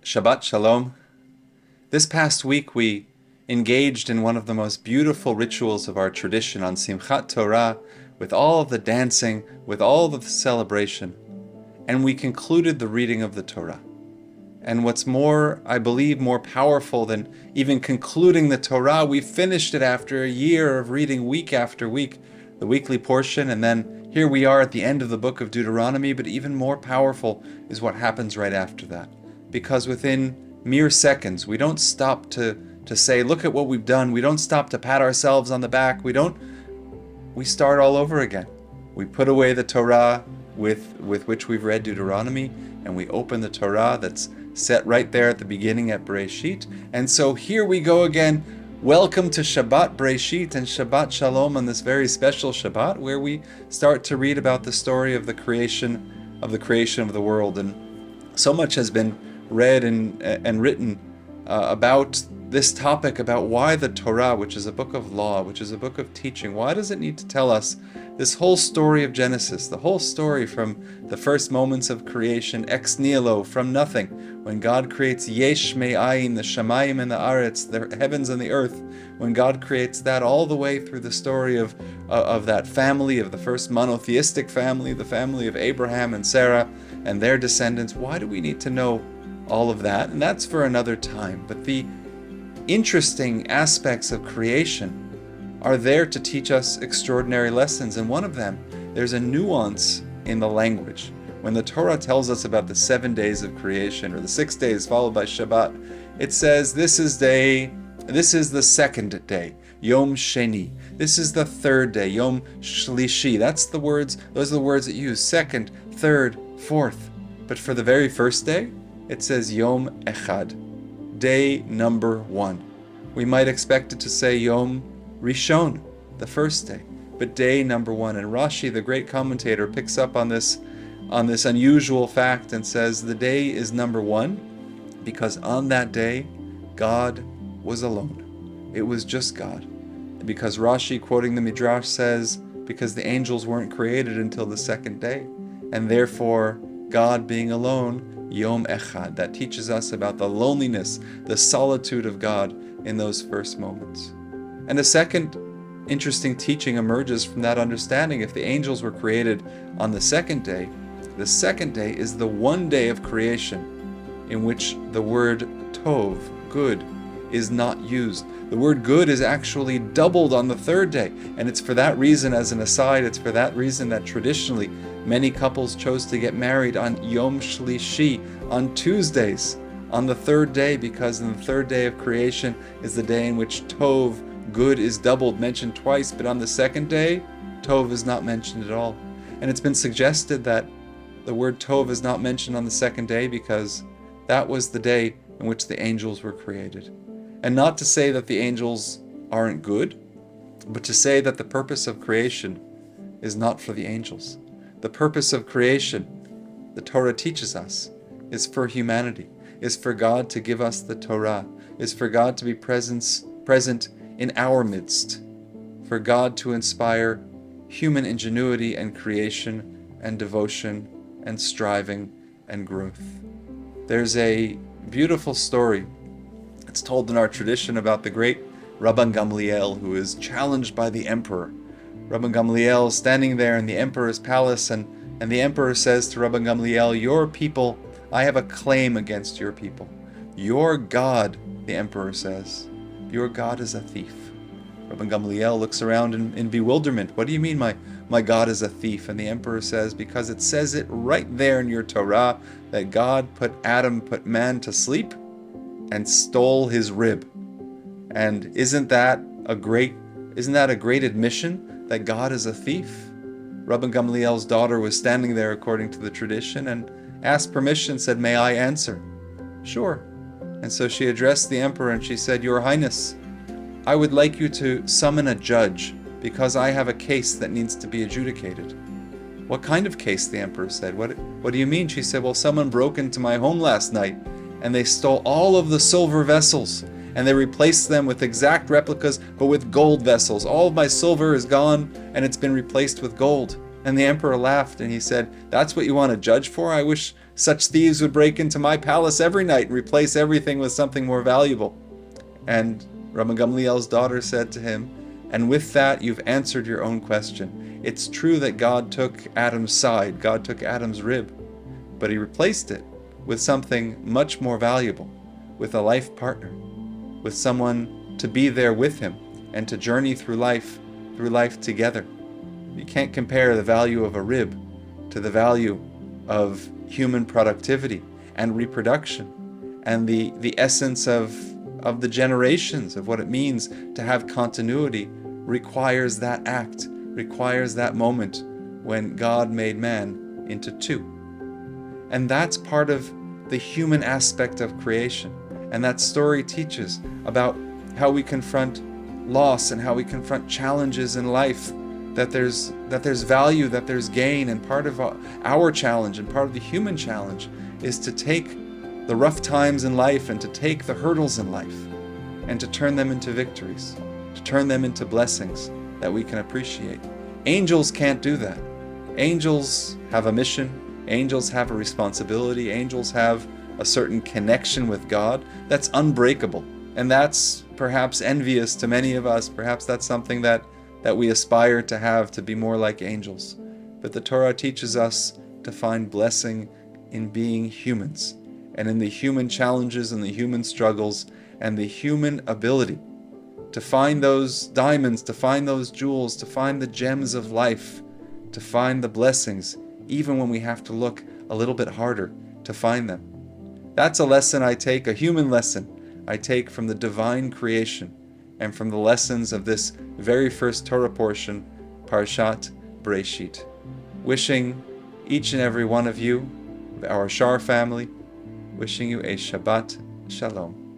Shabbat Shalom. This past week we engaged in one of the most beautiful rituals of our tradition on Simchat Torah, with all of the dancing, with all of the celebration, and we concluded the reading of the Torah. And what's more, I believe, more powerful than even concluding the Torah, we finished it after a year of reading week after week, the weekly portion, and then here we are at the end of the book of Deuteronomy, but even more powerful is what happens right after that. Because within mere seconds, we don't stop to say, look at what we've done. We don't stop to pat ourselves on the back. We start all over again. We put away the Torah with which we've read Deuteronomy, and we open the Torah that's set right there at the beginning at Bereshit. And so here we go again. Welcome to Shabbat Bereshit and Shabbat Shalom on this very special Shabbat, where we start to read about the story of the creation of the world. And so much has been read and written about this topic, about why the Torah, which is a book of law, which is a book of teaching, why does it need to tell us this whole story of Genesis, the whole story from the first moments of creation, ex nihilo, from nothing, when God creates yesh me'ayin, the shamayim and the aretz, the heavens and the earth, when God creates that, all the way through the story of that family, of the first monotheistic family, the family of Abraham and Sarah and their descendants. Why do we need to know all of that? And that's for another time. But the interesting aspects of creation are there to teach us extraordinary lessons. And one of them, there's a nuance in the language. When the Torah tells us about the 7 days of creation, or the 6 days followed by Shabbat, it says this is the second day, Yom Sheni. This is the third day, Yom Shlishi. Those are the words it use, second, third, fourth. But for the very first day, it says Yom Echad, day number 1. We might expect it to say Yom Rishon, the first day, but day number 1. And Rashi, the great commentator, picks up on this unusual fact and says the day is number 1 because on that day, God was alone. It was just God. And because Rashi, quoting the Midrash, says, because the angels weren't created until the second day, and therefore God being alone, Yom Echad. That teaches us about the loneliness, the solitude of God in those first moments. And a second interesting teaching emerges from that understanding. If the angels were created on the second day is the one day of creation in which the word tov, good, is not used. The word good is actually doubled on the third day. And it's for that reason, as an aside, it's for that reason that traditionally many couples chose to get married on Yom Shlishi, on Tuesdays, on the third day, because in the third day of creation is the day in which tov, good, is doubled, mentioned twice, but on the second day, tov is not mentioned at all. And it's been suggested that the word tov is not mentioned on the second day because that was the day in which the angels were created. And not to say that the angels aren't good, but to say that the purpose of creation is not for the angels. The purpose of creation, the Torah teaches us, is for humanity, is for God to give us the Torah, is for God to be present in our midst, for God to inspire human ingenuity and creation and devotion and striving and growth. There's a beautiful story. It's told in our tradition about the great Rabbi Gamliel, who is challenged by the emperor. Rabbi Gamliel is standing there in the emperor's palace, and the emperor says to Rabbi Gamliel, your people, I have a claim against your people. Your God, the emperor says, your God is a thief. Rabbi Gamliel looks around in bewilderment. What do you mean my God is a thief? And the emperor says, because it says it right there in your Torah that God put man to sleep and stole his rib. And isn't that a great admission that God is a thief? Rabbi Gamliel's daughter was standing there according to the tradition and asked permission, said, may I answer? Sure. And so she addressed the emperor and she said, Your Highness, I would like you to summon a judge because I have a case that needs to be adjudicated. What kind of case? The emperor said. What do you mean? She said, well, someone broke into my home last night and they stole all of the silver vessels and they replaced them with exact replicas but with gold vessels. All of my silver is gone and it's been replaced with gold. And the emperor laughed and he said, that's what you want a judge for? I wish Such thieves would break into my palace every night and replace everything with something more valuable. And Rabbi Gamliel's daughter said to him, and with that you've answered your own question. It's true that God took Adam's side, God took Adam's rib, but he replaced it with something much more valuable, with a life partner, with someone to be there with him and to journey through life together. You can't compare the value of a rib to the value of human productivity and reproduction and the essence of the generations, of what it means to have continuity. Requires that act, requires that moment when God made man into two. And that's part of the human aspect of creation. And that story teaches about how we confront loss and how we confront challenges in life, that there's value, that there's gain. And part of our challenge and part of the human challenge is to take the rough times in life and to take the hurdles in life and to turn them into victories, to turn them into blessings that we can appreciate. Angels can't do that. Angels have a mission. Angels have a responsibility. Angels have a certain connection with God that's unbreakable. And that's perhaps envious to many of us. Perhaps that's something that we aspire to have, to be more like angels. But the Torah teaches us to find blessing in being humans and in the human challenges and the human struggles and the human ability to find those diamonds, to find those jewels, to find the gems of life, to find the blessings, even when we have to look a little bit harder to find them. That's a lesson I take, a human lesson I take from the divine creation and from the lessons of this very first Torah portion, Parshat Bereshit. Wishing each and every one of you, our Scheier family, wishing you a Shabbat Shalom.